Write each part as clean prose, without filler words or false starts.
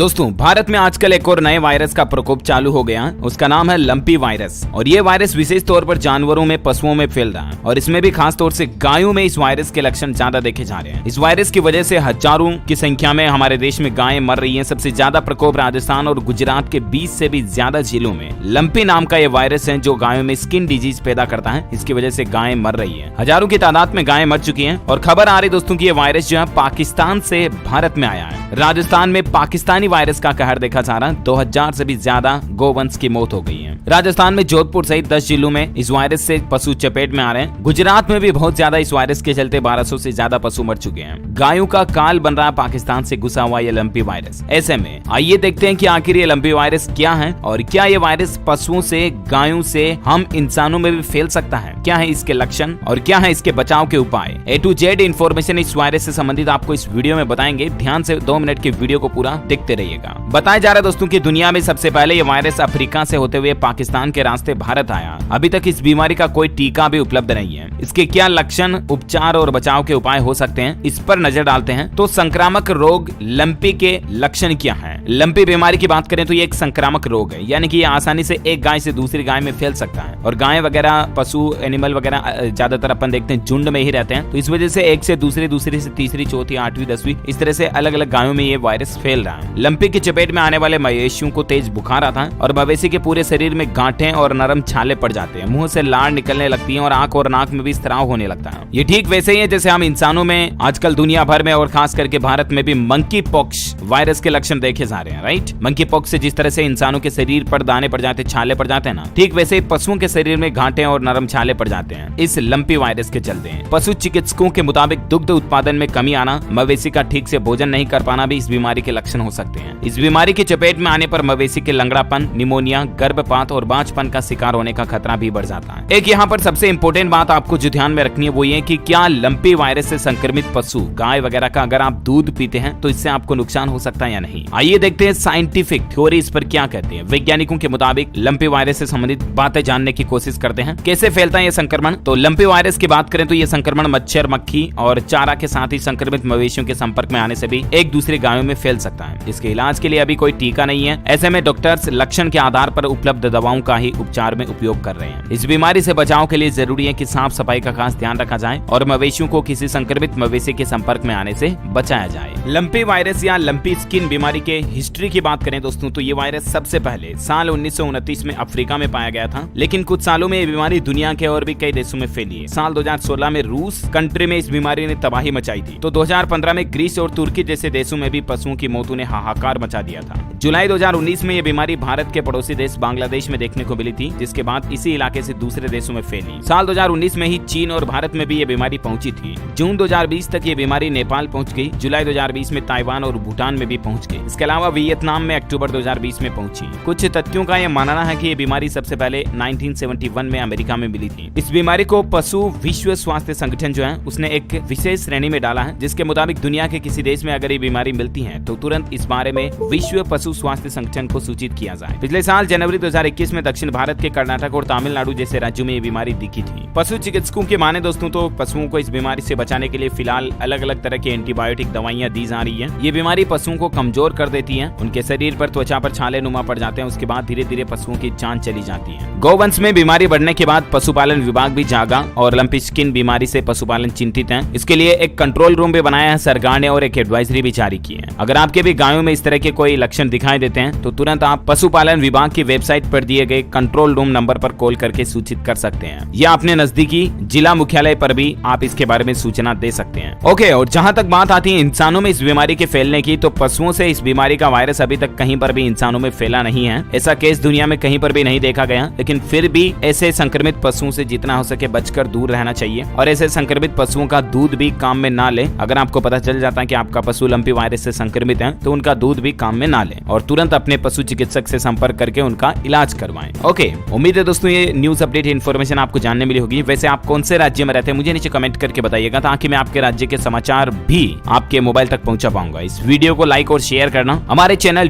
दोस्तों, भारत में आजकल एक और नए वायरस का प्रकोप चालू हो गया है। उसका नाम है लंपी वायरस और ये वायरस विशेष तौर पर जानवरों में, पशुओं में फैल रहा है और इसमें भी खास तौर से गायों में इस वायरस के लक्षण ज्यादा देखे जा रहे हैं। इस वायरस की वजह से हजारों की संख्या में हमारे देश में गायें मर रही हैं। सबसे ज्यादा प्रकोप राजस्थान और गुजरात के 20 से भी ज्यादा जिलों में लंपी नाम का ये वायरस है जो गायों में स्किन डिजीज पैदा करता है। इसकी वजह से गायें मर रही है। हजारों की तादाद में गायें मर चुकी है और खबर आ रही दोस्तों की ये वायरस जो है पाकिस्तान से भारत में आया है। राजस्थान में पाकिस्तानी वायरस का कहर देखा जा रहा है। 2000 से भी ज्यादा गोवंश की मौत हो गई है। राजस्थान में जोधपुर सहित 10 जिलों में इस वायरस से पशु चपेट में आ रहे हैं। गुजरात में भी बहुत ज्यादा इस वायरस के चलते 1200 से ज्यादा पशु मर चुके हैं। गायों का काल बन रहा है पाकिस्तान से घुसा हुआ ये लंपी वायरस। ऐसे में आइए देखते हैं कि आखिर ये लंपी वायरस क्या है और क्या ये वायरस पशुओं से, गायों से हम इंसानों में भी फैल सकता है। क्या है इसके लक्षण और क्या है इसके बचाव के उपाय। A to Z इन्फॉर्मेशन इस वायरस से संबंधित आपको इस वीडियो में बताएंगे। ध्यान से 2 मिनट की वीडियो को पूरा देखते रहिएगा। बताया जा रहा है दोस्तों कि दुनिया में सबसे पहले ये वायरस अफ्रीका से होते हुए पाकिस्तान के रास्ते भारत आया। अभी तक इस बीमारी का कोई टीका भी उपलब्ध नहीं है। इसके क्या लक्षण, उपचार और बचाव के उपाय हो सकते हैं, इस पर नजर डालते हैं। तो संक्रामक रोग लंपी के लक्षण क्या है। लंपी बीमारी की बात करें तो ये एक संक्रामक रोग है, यानी कि ये आसानी से एक गाय से दूसरी गाय में फैल सकता है। और गाय वगैरह, पशु, एनिमल वगैरह ज्यादातर अपन देखते हैं झुंड में ही रहते हैं। तो इस वजह से एक से दूसरी, दूसरी से तीसरी, चौथी, 8वीं, 10वीं इस तरह से अलग अलग गायों में ये वायरस फैल रहा है। लंपी की चपेट में आने वाले मवेशियों को तेज बुखार आता है और मवेशी के पूरे शरीर में गांठें और नरम छाले पड़ जाते हैं। मुंह से लार निकलने लगती है और आंख और नाक में भी स्त्राव होने लगता है। ये ठीक वैसे ही है जैसे हम इंसानों में आजकल दुनिया भर में और खास करके भारत में भी मंकी पॉक्स वायरस के लक्षण देखे जा रहे हैं। राइट, मंकी पॉक्स से जिस तरह से इंसानों के शरीर पर दाने पड़ जाते, छाले पड़ जाते हैं ना, ठीक वैसे ही पशुओं के शरीर में गांठें और नरम छाले पड़ जाते हैं इस लंपी वायरस के चलते। पशु चिकित्सकों के मुताबिक दुग्ध उत्पादन में कमी आना, मवेशी का ठीक से भोजन नहीं कर पाना भी इस बीमारी के लक्षण हो सकते हैं। इस बीमारी की चपेट में आने पर मवेशी के लंगड़ापन, निमोनिया, गर्भपात और बांझपन का शिकार होने का खतरा भी बढ़ जाता है। एक यहाँ पर सबसे इंपॉर्टेंट बात आपको जो ध्यान में रखनी है वो ये कि क्या लंपी वायरस से संक्रमित पशु, गाय वगैरह का अगर आप दूध पीते हैं तो इससे आपको नुकसान हो सकता है या नहीं। आइए देखते हैं साइंटिफिक थ्योरी इस पर क्या कहते हैं। वैज्ञानिकों के मुताबिक लंपी वायरस से संबंधित बातें जानने की कोशिश करते हैं। कैसे फैलता है ये संक्रमण। तो लंपी वायरस की बात करें तो ये संक्रमण मच्छर, मक्खी और चारा के साथ ही संक्रमित मवेशियों के संपर्क में आने से भी एक दूसरे गायों में फैल सकता है। इसके इलाज के लिए अभी कोई टीका नहीं है। ऐसे में डॉक्टर्स लक्षण के आधार पर उपलब्ध दवाओं का ही उपचार में उपयोग कर रहे हैं। इस बीमारी से बचाव के लिए जरूरी है कि साफ सफाई का खास ध्यान रखा जाए और मवेशियों को किसी संक्रमित मवेशी के संपर्क में आने से बचाया जाए। लंपी वायरस या लंपी स्किन बीमारी के हिस्ट्री की बात करें दोस्तों तो ये वायरस सबसे पहले साल 1929 में अफ्रीका में पाया गया था, लेकिन कुछ सालों में ये बीमारी दुनिया के और भी कई देशों में फैली है। साल 2016 में रूस कंट्री में इस बीमारी ने तबाही मचाई थी। तो 2015 में ग्रीस और तुर्की जैसे देशों में भी पशुओं की मौतों ने हाहाकार मचा दिया था। जुलाई 2019 में ये बीमारी भारत के पड़ोसी देश बांग्लादेश में देखने को मिली थी, जिसके बाद इसी इलाके से दूसरे देशों में फैली। साल 2019 में ही चीन और भारत में भी ये बीमारी पहुंची थी। जून 2020 तक ये बीमारी नेपाल पहुंच गई। जुलाई 2020 में ताइवान और भूटान में भी पहुंच गई। इसके अलावा वियतनाम में अक्टूबर 2020 में पहुंची। कुछ तथ्यों का यह मानना है कि ये बीमारी सबसे पहले 1971 में अमेरिका में मिली थी। इस बीमारी को पशु विश्व स्वास्थ्य संगठन जो है उसने एक विशेष श्रेणी में डाला है, जिसके मुताबिक दुनिया के किसी देश में अगर ये बीमारी मिलती है तो तुरंत इस बारे में विश्व पशु स्वास्थ्य संगठन को सूचित किया जाए। पिछले साल जनवरी 2021 में दक्षिण भारत के कर्नाटक और तमिलनाडु जैसे राज्यों में ये बीमारी दिखी थी। पशु चिकित्सकों के माने दोस्तों तो पशुओं को इस बीमारी से बचाने के लिए फिलहाल अलग अलग तरह की एंटीबायोटिक दवाइयां दी जा रही है। ये बीमारी पशुओं को कमजोर कर देती है, उनके शरीर पर, त्वचा पर छाले नुमा पड़ जाते हैं। उसके बाद धीरे धीरे पशुओं की जान चली जाती है। गोवंश में बीमारी बढ़ने के बाद पशुपालन विभाग भी जागा और लंपी स्किन बीमारी से पशुपालन चिंतित है। इसके लिए एक कंट्रोल रूम भी बनाया है सरकार ने और एक एडवाइजरी भी जारी की है। अगर आपके भी गायों में इस तरह के कोई लक्षण दिखाई देते हैं तो तुरंत आप पशुपालन विभाग की वेबसाइट पर दिए गए कंट्रोल रूम नंबर पर कॉल करके सूचित कर सकते हैं या अपने नजदीकी जिला मुख्यालय पर भी आप इसके बारे में सूचना दे सकते हैं। ओके, और जहां तक बात आती है इंसानों में इस बीमारी के फैलने की, तो पशुओं से इस बीमारी का वायरस अभी तक कहीं पर भी इंसानों में फैला नहीं है। ऐसा केस दुनिया में कहीं पर भी नहीं देखा गया, लेकिन फिर भी ऐसे संक्रमित पशुओं से जितना हो सके बचकर दूर रहना चाहिए और ऐसे संक्रमित पशुओं का दूध भी काम में ना ले। अगर आपको पता चल जाता है कि आपका पशु लंपी वायरस से संक्रमित है तो उनका दूध भी काम में ना ले और तुरंत अपने पशु चिकित्सक से संपर्क करके उनका इलाज करवाएं। ओके, उम्मीद है दोस्तों ये न्यूज अपडेट इन्फॉर्मेशन आपको जानने मिली होगी। वैसे आप कौन से राज्य में रहते हैं मुझे नीचे कमेंट करके बताइएगा ताकि मैं आपके राज्य के समाचार भी आपके मोबाइल तक पहुंचा पाऊंगा। इस वीडियो को लाइक और शेयर करना। हमारे चैनल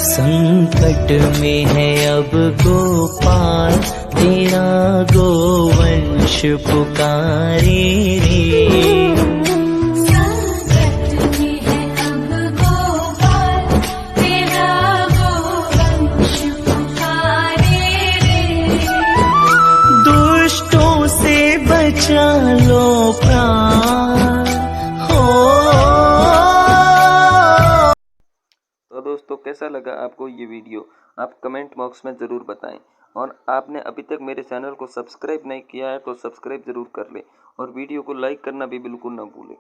संकट में है अब गोपाल, तेरा गोवंश पुकारे रे। संकट में है अब गोपाल। कैसा लगा आपको ये वीडियो आप कमेंट बॉक्स में ज़रूर बताएं। और आपने अभी तक मेरे चैनल को सब्सक्राइब नहीं किया है तो सब्सक्राइब ज़रूर कर लें और वीडियो को लाइक करना भी बिल्कुल ना भूलें।